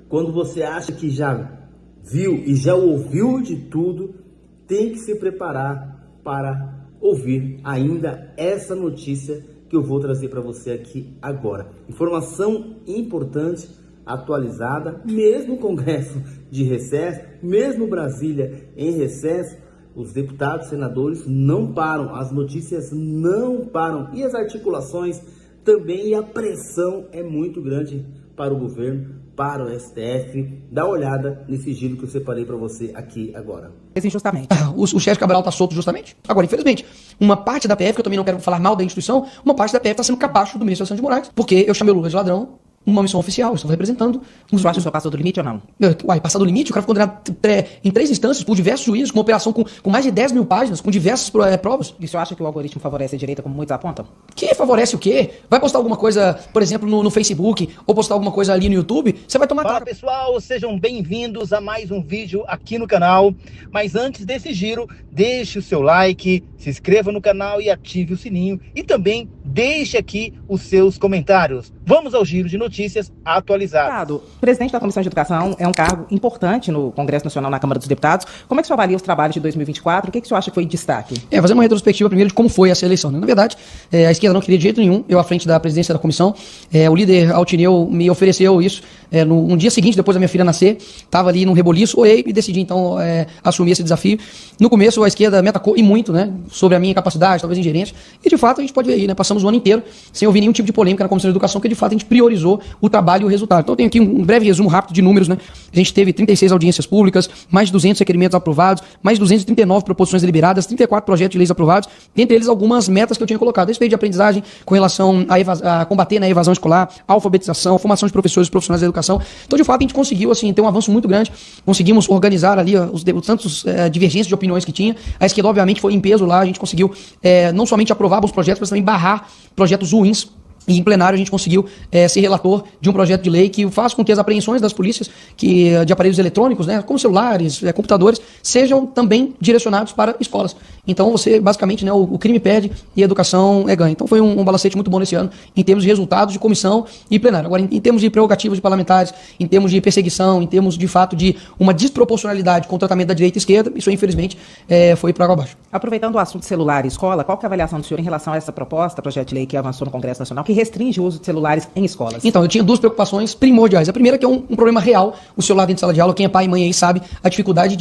Quando você acha que já viu e já ouviu de tudo, tem que se preparar para ouvir ainda essa notícia que eu vou trazer para você aqui agora. Informação importante, atualizada, mesmo o Congresso de recesso, mesmo Brasília em recesso, os deputados, senadores não param, as notícias não param e as articulações também, e a pressão é muito grande para o governo, para o STF. Dá uma olhada nesse giro que eu separei para você aqui agora. Injustamente. O chefe Cabral está solto justamente. Agora, infelizmente, uma parte da PF, que eu também não quero falar mal da instituição, uma parte da PF está sendo capacho do ministro Alexandre de Moraes, porque eu chamei o Lula de ladrão, uma missão oficial, eu estou representando. Você acha que o senhor passou do limite ou não? Passar do limite? O cara foi condenado em 3 instâncias por diversos juízes, com uma operação com mais de 10 mil páginas, com diversas provas. E o senhor acha que o algoritmo favorece a direita, como muitos apontam? Que favorece o quê? Vai postar alguma coisa, por exemplo, no Facebook, ou postar alguma coisa ali no YouTube, você vai tomar... Fala pessoal, sejam bem-vindos a mais um vídeo aqui no canal. Mas antes desse giro, deixe o seu like, se inscreva no canal e ative o sininho. E também deixe aqui os seus comentários. Vamos ao giro de notícias atualizadas. O presidente da Comissão de Educação é um cargo importante no Congresso Nacional, na Câmara dos Deputados. Como é que o senhor avalia os trabalhos de 2024? O que o senhor acha que foi destaque? Fazer uma retrospectiva primeiro de como foi essa eleição, né? Na verdade, a esquerda não queria de jeito nenhum, eu à frente da presidência da comissão. O líder Altineu me ofereceu isso no dia seguinte, depois da minha filha nascer. Estava ali num reboliço, olhei e decidi então assumir esse desafio. No começo a esquerda me atacou e muito, né, sobre a minha capacidade, talvez ingerência, e de fato a gente pode ver aí, né, passamos o ano inteiro sem ouvir nenhum tipo de polêmica na Comissão de Educação, porque de fato a gente priorizou o trabalho e o resultado. Então eu tenho aqui um breve resumo rápido de números, né? A gente teve 36 audiências públicas, mais de 200 requerimentos aprovados, mais de 239 proposições deliberadas, 34 projetos de leis aprovados, dentre eles algumas metas que eu tinha colocado, respeito de aprendizagem com relação a combater, né, a evasão escolar, a alfabetização, a formação de professores e profissionais da educação. Então de fato a gente conseguiu assim ter um avanço muito grande, conseguimos organizar ali os tantos divergências de opiniões que tinha. A esquerda obviamente foi em peso lá, a gente conseguiu não somente aprovar bons projetos, mas também barrar projetos ruins. E em plenário a gente conseguiu ser relator de um projeto de lei que faz com que as apreensões das polícias de aparelhos eletrônicos, né, como celulares, computadores, sejam também direcionados para escolas. Então você, basicamente, né, o crime perde e a educação ganha. Então foi um balancete muito bom nesse ano, em termos de resultados de comissão e plenário. Agora, em termos de prerrogativas de parlamentares, em termos de perseguição, em termos, de fato, de uma desproporcionalidade com o tratamento da direita e esquerda, isso, infelizmente, foi para água abaixo. Aproveitando o assunto celular e escola, qual que é a avaliação do senhor em relação a essa proposta, projeto de lei que avançou no Congresso Nacional, que restringe o uso de celulares em escolas? Então, eu tinha 2 preocupações primordiais. A primeira é que é um problema real, o celular dentro de sala de aula. Quem é pai e mãe aí sabe a dificuldade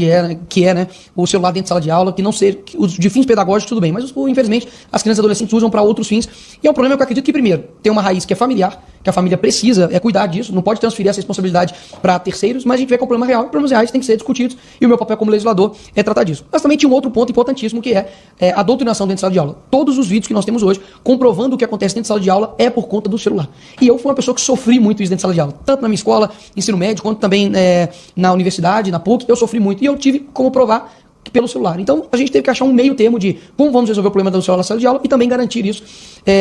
que é, né, o celular dentro de sala de aula, que não ser de fins pedagógicos, tudo bem, mas infelizmente as crianças e adolescentes usam para outros fins. E é um problema que eu acredito que, primeiro, tem uma raiz que é familiar, que a família precisa cuidar disso, não pode transferir essa responsabilidade para terceiros, mas a gente vê que é um problema real, e problemas reais têm que ser discutidos, e o meu papel como legislador é tratar disso. Mas também tinha um outro ponto importantíssimo, que é a doutrinação dentro de sala de aula. Todos os vídeos que nós temos hoje, comprovando o que acontece dentro de sala de aula, é por conta do celular. E eu fui uma pessoa que sofri muito isso dentro de sala de aula, tanto na minha escola, ensino médio, quanto também na universidade, na PUC, eu sofri muito, e eu tive como provar pelo celular. Então, a gente teve que achar um meio termo de como vamos resolver o problema do celular na sala de aula e também garantir isso,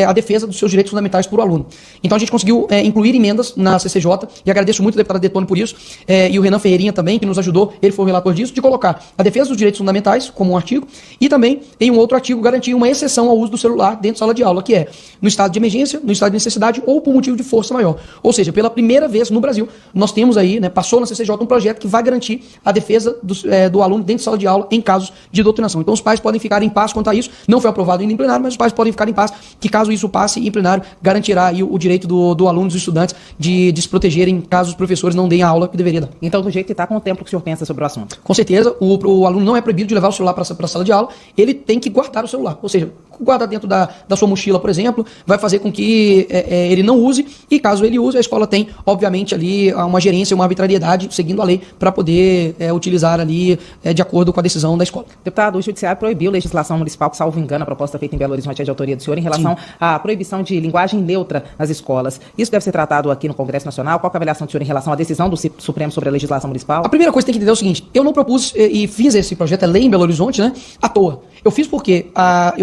a defesa dos seus direitos fundamentais para o aluno. Então, a gente conseguiu incluir emendas na CCJ, e agradeço muito ao deputado Detone por isso, e o Renan Ferreirinha também, que nos ajudou, ele foi o relator disso, de colocar a defesa dos direitos fundamentais como um artigo, e também, em um outro artigo, garantir uma exceção ao uso do celular dentro da sala de aula, que é no estado de emergência, no estado de necessidade ou por motivo de força maior. Ou seja, pela primeira vez no Brasil, nós temos aí, né, passou na CCJ um projeto que vai garantir a defesa do aluno dentro da sala de aula em casos de doutrinação. Então os pais podem ficar em paz quanto a isso, não foi aprovado ainda em plenário, mas os pais podem ficar em paz, que caso isso passe em plenário, garantirá aí o direito do aluno, dos estudantes, de se protegerem caso os professores não deem a aula que deveria dar. Então, do jeito que está, com o tempo que o senhor pensa sobre o assunto? Com certeza, o aluno não é proibido de levar o celular para a sala de aula, ele tem que guardar o celular, ou seja, guardar dentro da sua mochila, por exemplo, vai fazer com que ele não use, e caso ele use, a escola tem, obviamente, ali uma gerência, uma arbitrariedade, seguindo a lei, para poder utilizar ali de acordo com a decisão da escola. Deputado, o Judiciário proibiu legislação municipal, que, salvo engano, a proposta feita em Belo Horizonte é de autoria do senhor, em relação à proibição de linguagem neutra nas escolas. Isso deve ser tratado aqui no Congresso Nacional. Qual é a avaliação do senhor em relação à decisão do Supremo sobre a legislação municipal? A primeira coisa que tem que entender é o seguinte: eu não propus e fiz esse projeto, lei em Belo Horizonte, né, à toa. Eu fiz porque,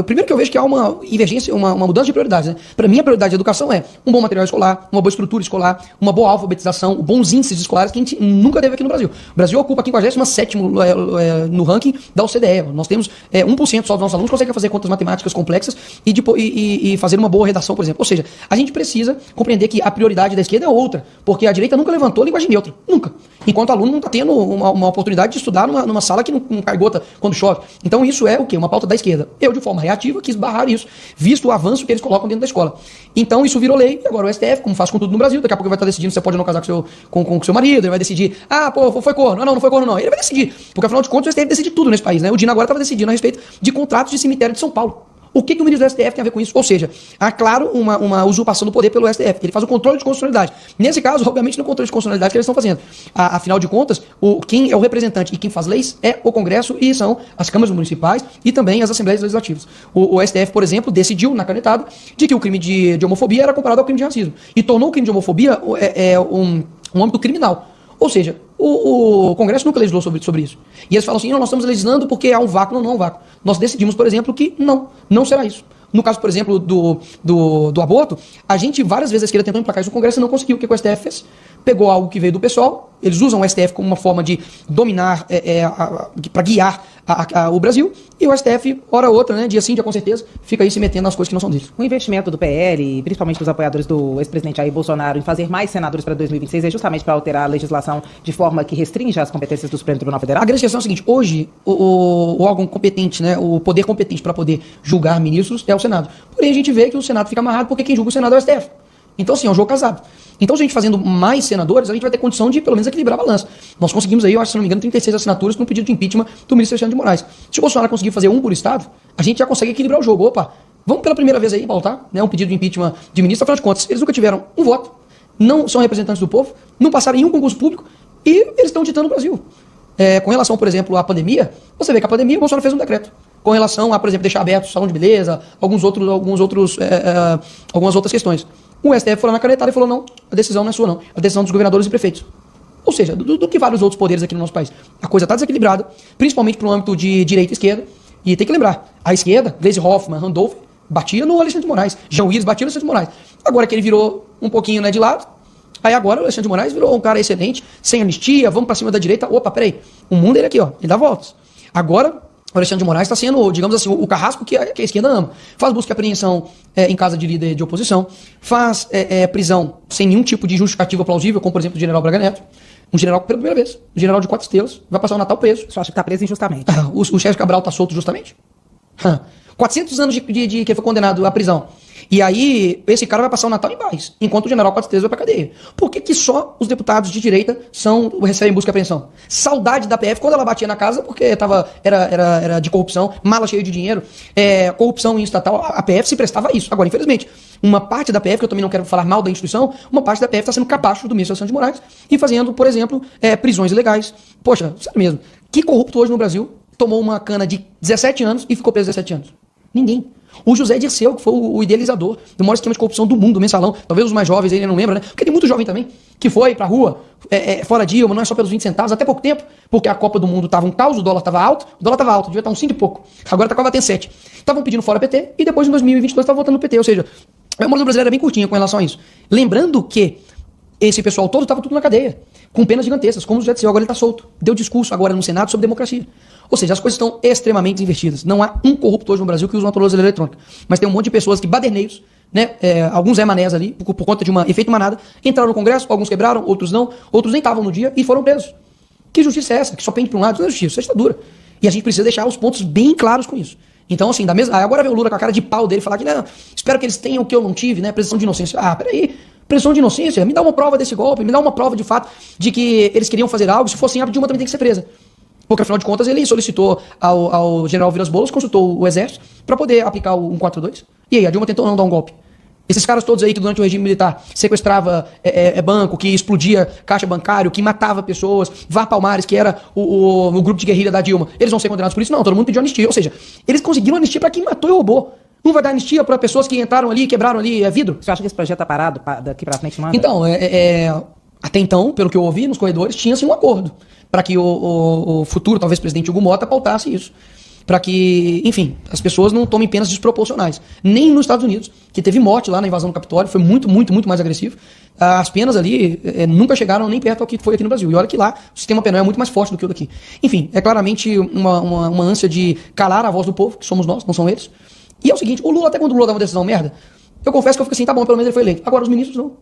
primeiro que eu vejo que há uma divergência, uma mudança de prioridades, né? Para mim, a prioridade da educação é um bom material escolar, uma boa estrutura escolar, uma boa alfabetização, bons índices escolares que a gente nunca teve aqui no Brasil. O Brasil ocupa a 57º no ranking da OCDE. Nós temos 1% só dos nossos alunos conseguem fazer contas matemáticas complexas e fazer uma boa redação, por exemplo. Ou seja, a gente precisa compreender que a prioridade da esquerda é outra, porque a direita nunca levantou a linguagem neutra. Nunca. Enquanto o aluno não está tendo uma oportunidade de estudar numa sala que não cai gota quando chove. Então isso é o quê? Uma pauta da esquerda. Eu, de forma reativa, quis barrar isso, visto o avanço que eles colocam dentro da escola. Então isso virou lei, e agora o STF, como faz com tudo no Brasil, daqui a pouco ele vai estar decidindo se você pode ou não casar com seu marido, ele vai decidir, foi corno. Não foi corno não. Ele vai decidir, porque afinal de contas o STF decide tudo nesse país, né? O Dino agora estava decidindo a respeito de contratos de cemitério de São Paulo. O que o ministro do STF tem a ver com isso? Ou seja, há, claro, uma usurpação do poder pelo STF. Ele faz o controle de constitucionalidade. Nesse caso, obviamente, no controle de constitucionalidade que eles estão fazendo. Afinal de contas, quem é o representante e quem faz leis é o Congresso e são as câmaras municipais e também as assembleias legislativas. O STF, por exemplo, decidiu na canetada de que o crime de homofobia era comparado ao crime de racismo. E tornou o crime de homofobia um âmbito criminal. Ou seja, o Congresso nunca legislou sobre isso. E eles falam assim, não, nós estamos legislando porque há um vácuo. Não há um vácuo. Nós decidimos, por exemplo, que não será isso. No caso, por exemplo, do aborto, a gente várias vezes a esquerda tentou emplacar isso no Congresso e não conseguiu. O que o STF fez? Pegou algo que veio do pessoal, eles usam o STF como uma forma de dominar, para guiar o Brasil, e o STF, hora ou outra, né, dia sim, dia com certeza, fica aí se metendo nas coisas que não são deles. O investimento do PL, principalmente dos apoiadores do ex-presidente Jair Bolsonaro, em fazer mais senadores para 2026 é justamente para alterar a legislação de forma que restringe as competências do Supremo Tribunal Federal? A grande questão é o seguinte, hoje o órgão competente, né, o poder competente para poder julgar ministros é o Senado. Porém, a gente vê que o Senado fica amarrado porque quem julga o Senado é o STF. Então, assim, é um jogo casado. Então, se a gente fazendo mais senadores, a gente vai ter condição de, pelo menos, equilibrar a balança. Nós conseguimos aí, eu acho, se não me engano, 36 assinaturas no pedido de impeachment do ministro Alexandre de Moraes. Se o Bolsonaro conseguir fazer um por estado, a gente já consegue equilibrar o jogo. Opa, vamos pela primeira vez aí pautar, né, um pedido de impeachment de ministro, afinal de contas, eles nunca tiveram um voto, não são representantes do povo, não passaram em um concurso público e eles estão ditando o Brasil. Com relação, por exemplo, à pandemia, você vê que a pandemia, o Bolsonaro fez um decreto. Com relação a, por exemplo, deixar aberto o salão de beleza, algumas outras questões. O STF foi lá na canetada e falou, não, a decisão não é sua não, a decisão dos governadores e prefeitos. Ou seja, do que vários outros poderes aqui no nosso país. A coisa está desequilibrada, principalmente para o âmbito de direita e esquerda, e tem que lembrar, a esquerda, Gleisi Hoffmann, Randolph, batia no Alexandre de Moraes, Jean Willis batia no Alexandre de Moraes. Agora que ele virou um pouquinho, né, de lado, aí agora o Alexandre de Moraes virou um cara excelente, sem anistia, vamos para cima da direita, opa, peraí, o mundo é aqui, ó, ele dá voltas. Agora, o Alexandre de Moraes está sendo, digamos assim, o carrasco que a esquerda ama. Faz busca e apreensão em casa de líder de oposição, faz prisão sem nenhum tipo de justificativa plausível, como por exemplo o general Braga Neto, um general pela primeira vez, um general de 4 estrelas, vai passar o Natal preso. Você acha que está preso injustamente? O Sérgio Cabral está solto justamente? 400 anos de que foi condenado à prisão. E aí, esse cara vai passar o Natal em paz, enquanto o general 4 estrelas vai pra cadeia. Por que só os deputados de direita recebem busca e apreensão? Saudade da PF quando ela batia na casa, porque era de corrupção, mala cheia de dinheiro, corrupção em estatal, a PF se prestava a isso. Agora, infelizmente, uma parte da PF, que eu também não quero falar mal da instituição, uma parte da PF está sendo capacho do ministro Alexandre de Moraes e fazendo, por exemplo, prisões ilegais. Poxa, sério mesmo, que corrupto hoje no Brasil tomou uma cana de 17 anos e ficou preso 17 anos? Ninguém. O José Dirceu, que foi o idealizador do maior esquema de corrupção do mundo, mensalão. Talvez os mais jovens aí não lembram, né? Porque tem muito jovem também que foi pra rua, fora Dilma, não é só pelos 20 centavos, até pouco tempo, porque a Copa do Mundo tava um caos, o dólar tava alto, devia estar uns 5 e pouco. Agora tá quase batendo 7. Estavam pedindo fora PT e depois em 2022 estavam votando no PT. Ou seja, a memória brasileira é bem curtinha com relação a isso. Lembrando que esse pessoal todo estava tudo na cadeia, com penas gigantescas, como o José Dirceu, agora ele está solto. Deu discurso agora no Senado sobre democracia. Ou seja, as coisas estão extremamente invertidas. Não há um corrupto hoje no Brasil que usa uma tornozeleira eletrônica. Mas tem um monte de pessoas que, baderneiros, né, alguns Zé Manés ali, por conta de efeito manada, entraram no Congresso, alguns quebraram, outros não, outros nem estavam no dia e foram presos. Que justiça é essa? Que só pende para um lado? Isso não é justiça, isso é ditadura. E a gente precisa deixar os pontos bem claros com isso. Então, assim, agora vem o Lula com a cara de pau dele falar que, não, espero que eles tenham o que eu não tive, né, presunção de inocência. Peraí. Presunção de inocência, me dá uma prova desse golpe, me dá uma prova de fato de que eles queriam fazer algo, se fossem a Dilma também tem que ser presa. Porque, afinal de contas, ele solicitou ao general Vilas Boas, consultou o exército, para poder aplicar o 142. E aí, a Dilma tentou não dar um golpe. Esses caras todos aí que durante o regime militar sequestrava banco, que explodia caixa bancário, que matava pessoas, Vá Palmares, que era o grupo de guerrilha da Dilma, eles vão ser condenados por isso? Não, todo mundo pediu anistia. Ou seja, eles conseguiram anistia para quem matou e roubou. Não vai dar anistia para pessoas que entraram ali e quebraram ali vidro? Você acha que esse projeto está parado daqui para frente, não anda? Então, até então, pelo que eu ouvi nos corredores, tinha-se um acordo para que o futuro, talvez, presidente Hugo Mota pautasse isso. para que, enfim, as pessoas não tomem penas desproporcionais. Nem nos Estados Unidos, que teve morte lá na invasão do Capitólio, foi muito, muito, muito mais agressivo. As penas ali nunca chegaram nem perto ao que foi aqui no Brasil. E olha que lá o sistema penal é muito mais forte do que o daqui. Enfim, é claramente uma ânsia de calar a voz do povo, que somos nós, não são eles. E é o seguinte, o Lula, até quando o Lula dá uma decisão merda, eu confesso que eu fico assim, tá bom, pelo menos ele foi eleito. Agora os ministros não.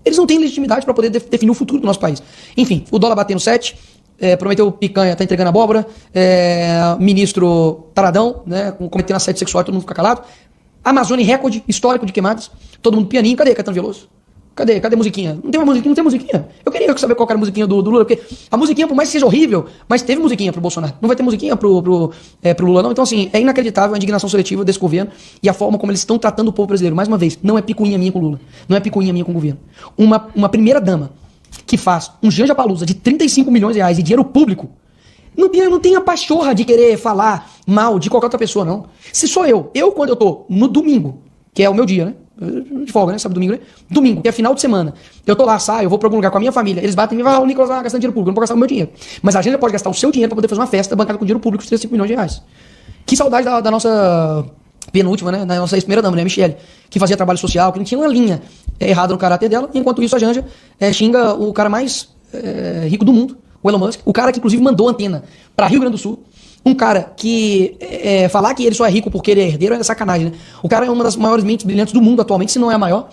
Eles não têm legitimidade para poder definir o futuro do nosso país. Enfim, o dólar batendo 7, prometeu picanha, tá entregando abóbora, ministro taradão, né, cometendo assédio sexual, todo mundo fica calado. Amazônia recorde histórico de queimadas, todo mundo pianinho, cadê Caetano Veloso? Cadê a musiquinha? Não tem mais musiquinha, não tem musiquinha. Eu queria saber qual era a musiquinha do Lula, porque a musiquinha, por mais que seja horrível, mas teve musiquinha pro Bolsonaro. Não vai ter musiquinha pro Lula, não. Então, assim, é inacreditável a indignação seletiva desse governo e a forma como eles estão tratando o povo brasileiro. Mais uma vez, não é picuinha minha com o Lula. Não é picuinha minha com o governo. Uma primeira-dama que faz um Janja-Palusa de 35 milhões de reais e dinheiro público, não tem a pachorra de querer falar mal de qualquer outra pessoa, não. Se sou eu quando eu tô no domingo, que é o meu dia, né? De folga, né? Sabe domingo, né? Domingo, que é final de semana. Eu tô lá, saio, eu vou pra algum lugar com a minha família. Eles batem em mim e falam, o Nicolas vai gastando dinheiro público, eu não vou gastar o meu dinheiro. Mas a gente pode gastar o seu dinheiro pra poder fazer uma festa bancada com dinheiro público de 35 milhões de reais. Que saudade da nossa penúltima, né? Da nossa ex-primeira dama, né? Michele, que fazia trabalho social, que não tinha uma linha errada no caráter dela. E enquanto isso, a Janja xinga o cara mais rico do mundo, o Elon Musk. O cara que, inclusive, mandou antena pra Rio Grande do Sul. Um cara que falar que ele só é rico porque ele é herdeiro é sacanagem, né? O cara é uma das maiores mentes brilhantes do mundo atualmente, se não é a maior.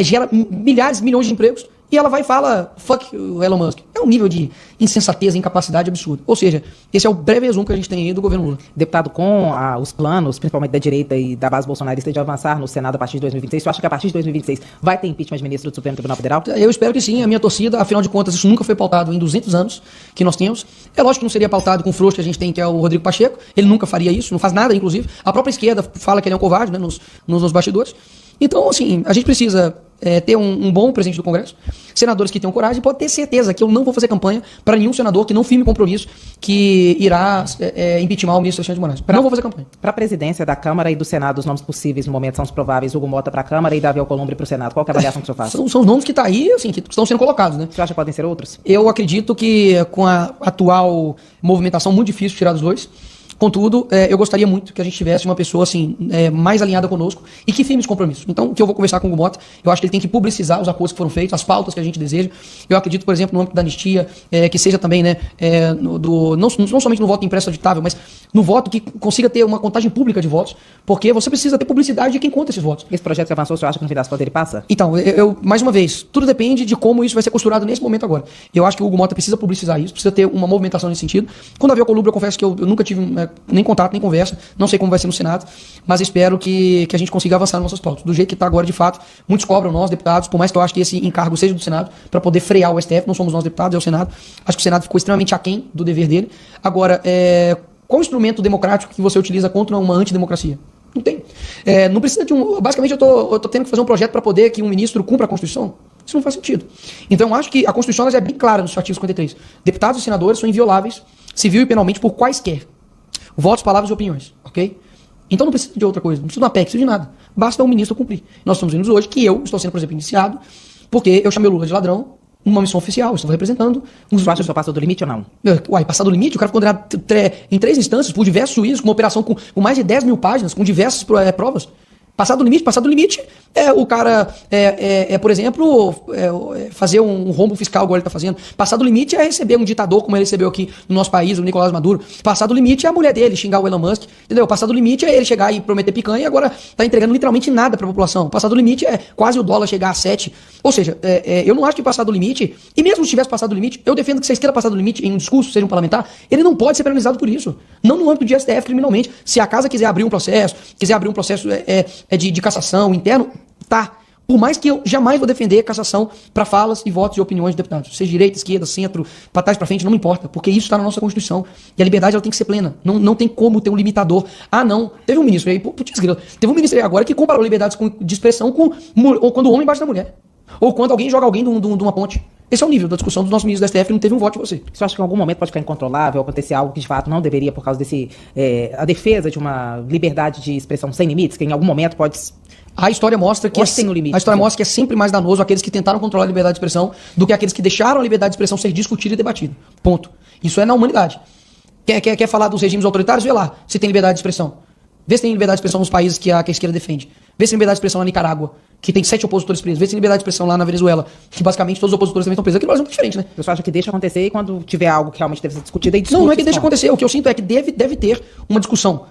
Gera milhares, milhões de empregos. E ela vai e fala, fuck o Elon Musk. É um nível de insensatez, incapacidade absurdo. Ou seja, esse é o breve resumo que a gente tem aí do governo Lula. Deputado, com os planos, principalmente da direita e da base bolsonarista, de avançar no Senado a partir de 2026, você acha que a partir de 2026 vai ter impeachment de ministro do Supremo Tribunal Federal? Eu espero que sim, a minha torcida, afinal de contas, isso nunca foi pautado em 200 anos que nós temos. É lógico que não seria pautado com o frouxo que a gente tem, que é o Rodrigo Pacheco. Ele nunca faria isso, não faz nada, inclusive. A própria esquerda fala que ele é um covarde, né, nos bastidores. Então, assim, a gente precisa ter um bom presidente do Congresso, senadores que tenham coragem, e pode ter certeza que eu não vou fazer campanha para nenhum senador que não firme compromisso que irá impeachment o ministro Alexandre de Moraes. Não vou fazer campanha. Para a presidência da Câmara e do Senado, os nomes possíveis no momento são os prováveis: Hugo Mota para a Câmara e Davi Alcolumbre para o Senado. Qual que é a avaliação que o senhor faz? São os nomes que estão aí, assim, que estão sendo colocados, né? Você acha que podem ser outros? Eu acredito que com a atual movimentação, muito difícil tirar dos dois. Contudo, eu gostaria muito que a gente tivesse uma pessoa assim, mais alinhada conosco e que firme esse compromisso. Então, o que eu vou conversar com o Hugo Mota, eu acho que ele tem que publicizar os acordos que foram feitos, as pautas que a gente deseja. Eu acredito, por exemplo, no âmbito da anistia, que seja também, né, não somente no voto impresso auditável, mas no voto que consiga ter uma contagem pública de votos, porque você precisa ter publicidade de quem conta esses votos. Esse projeto que avançou, o senhor acha que no fim das contas ele passa? Então, mais uma vez, tudo depende de como isso vai ser costurado nesse momento agora. Eu acho que o Hugo Mota precisa publicizar isso, precisa ter uma movimentação nesse sentido. Quando havia o Columbre, eu confesso que eu nunca tive nem contato, nem conversa, não sei como vai ser no Senado, mas espero que a gente consiga avançar nas nossas pautas. Do jeito que está agora, de fato, muitos cobram nós, deputados, por mais que eu acho que esse encargo seja do Senado, para poder frear o STF, não somos nós deputados, é o Senado. Acho que o Senado ficou extremamente aquém do dever dele. Agora, qual instrumento democrático que você utiliza contra uma antidemocracia? Não tem. Não precisa de um... Basicamente, eu tô tendo que fazer um projeto para poder que um ministro cumpra a Constituição. Isso não faz sentido. Então, eu acho que a Constituição é bem clara no seu artigo 53. Deputados e senadores são invioláveis, civil e penalmente, por quaisquer votos, palavras e opiniões, ok? Então não precisa de outra coisa, não precisa de uma PEC, não precisa de nada. Basta o ministro cumprir. Nós estamos vendo hoje que eu estou sendo, por exemplo, indiciado porque eu chamei o Lula de ladrão numa missão oficial, eu estava representando... Você acha que o senhor passou do limite ou não? Passar do limite? O cara foi condenado em 3 instâncias por diversos juízes, com uma operação com mais de 10 mil páginas, com diversas provas. Passar do limite é o cara, por exemplo, fazer um rombo fiscal, igual ele está fazendo. Passar do limite é receber um ditador, como ele recebeu aqui no nosso país, o Nicolás Maduro. Passar do limite é a mulher dele xingar o Elon Musk, entendeu? Passar do limite é ele chegar e prometer picanha e agora está entregando literalmente nada para a população. Passar do limite é quase o dólar chegar a 7. Ou seja, eu não acho que passar do limite, e mesmo se tivesse passado do limite, eu defendo que se a esquerda passar do limite em um discurso, seja um parlamentar, ele não pode ser penalizado por isso. Não no âmbito de STF criminalmente. Se a casa quiser abrir um processo de cassação interno, tá. Por mais que eu jamais vou defender cassação para falas e votos e opiniões de deputados. Seja direita, esquerda, centro, para trás, para frente, não me importa. Porque isso está na nossa Constituição. E a liberdade ela tem que ser plena. Não tem como ter um limitador. Ah, não. Teve um ministro aí, teve um ministro aí agora que comparou liberdade de expressão ou quando o homem bate na mulher. Ou quando alguém joga alguém de uma ponte. Esse é o nível da discussão dos nossos ministros da STF que não teve um voto de você. Você acha que em algum momento pode ficar incontrolável, acontecer algo que de fato não deveria por causa desse... a defesa de uma liberdade de expressão sem limites, que em algum momento pode... A história mostra que é sempre mais danoso aqueles que tentaram controlar a liberdade de expressão do que aqueles que deixaram a liberdade de expressão ser discutida e debatida. Ponto. Isso é na humanidade. Quer falar dos regimes autoritários? Vê lá se tem liberdade de expressão. Vê se tem liberdade de expressão nos países que a esquerda defende. Vê se tem liberdade de expressão na Nicarágua, que tem 7 opositores presos. Vê se tem liberdade de expressão lá na Venezuela, que basicamente todos os opositores também estão presos. Aqui no Brasil é muito diferente, né? O pessoal acha que deixa acontecer e quando tiver algo que realmente deve ser discutido, aí discute. Não é que deixa acontecer. O que eu sinto é que deve ter uma discussão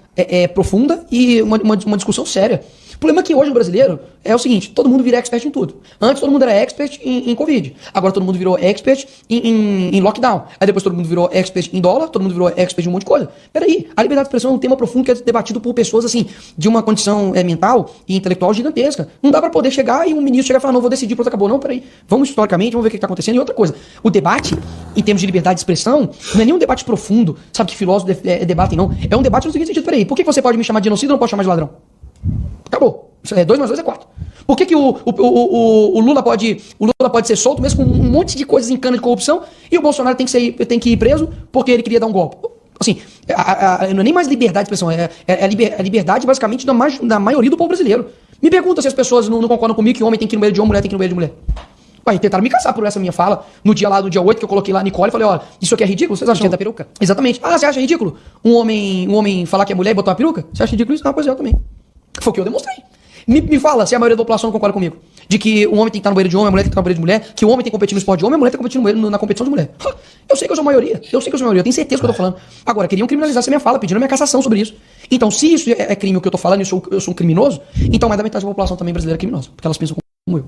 profunda e uma discussão séria. O problema é que hoje no brasileiro é o seguinte, todo mundo vira expert em tudo. Antes todo mundo era expert em Covid. Agora todo mundo virou expert em lockdown. Aí depois todo mundo virou expert em dólar, todo mundo virou expert em um monte de coisa. Peraí, a liberdade de expressão é um tema profundo que é debatido por pessoas assim, de uma condição mental e intelectual gigantesca. Não dá pra poder chegar e um ministro chegar e falar, não, vou decidir, pronto, acabou. Não, peraí. Vamos historicamente, vamos ver o que tá acontecendo. E outra coisa, o debate, em termos de liberdade de expressão, não é nem um debate profundo, sabe, que filósofos debatem, não. É um debate no seguinte sentido, peraí, por que você pode me chamar de genocida e não pode chamar de ladrão? Acabou. 2 mais 2 é 4. Por que o Lula pode ser solto mesmo com um monte de coisas em cana de corrupção e o Bolsonaro tem que ir preso porque ele queria dar um golpe? Assim, não é nem mais liberdade de expressão, é a liberdade basicamente da maioria do povo brasileiro. Me pergunta se as pessoas não concordam comigo que homem tem que ir no banheiro de homem, mulher tem que ir no banheiro de mulher. Ué, tentaram me caçar por essa minha fala no dia 8 que eu coloquei lá a Nicole e falei, ó, isso aqui é ridículo? Vocês acham que é da peruca? Exatamente. Ah, você acha ridículo? Um homem falar que é mulher e botar uma peruca? Você acha ridículo isso? Ah, pois é, eu também. Foi o que eu demonstrei. Me fala se a maioria da população não concorda comigo. De que o homem tem que estar no banheiro de homem, a mulher tem que estar no banheiro de mulher, que o homem tem que competir no esporte de homem, a mulher tem que competir na competição de mulher. Eu sei que eu sou maioria. Eu tenho certeza do que eu tô falando. Agora, queriam criminalizar essa minha fala, pedindo a minha cassação sobre isso. Então, se isso é crime o que eu tô falando e eu sou um criminoso, então mais da metade da população também brasileira é criminosa. Porque elas pensam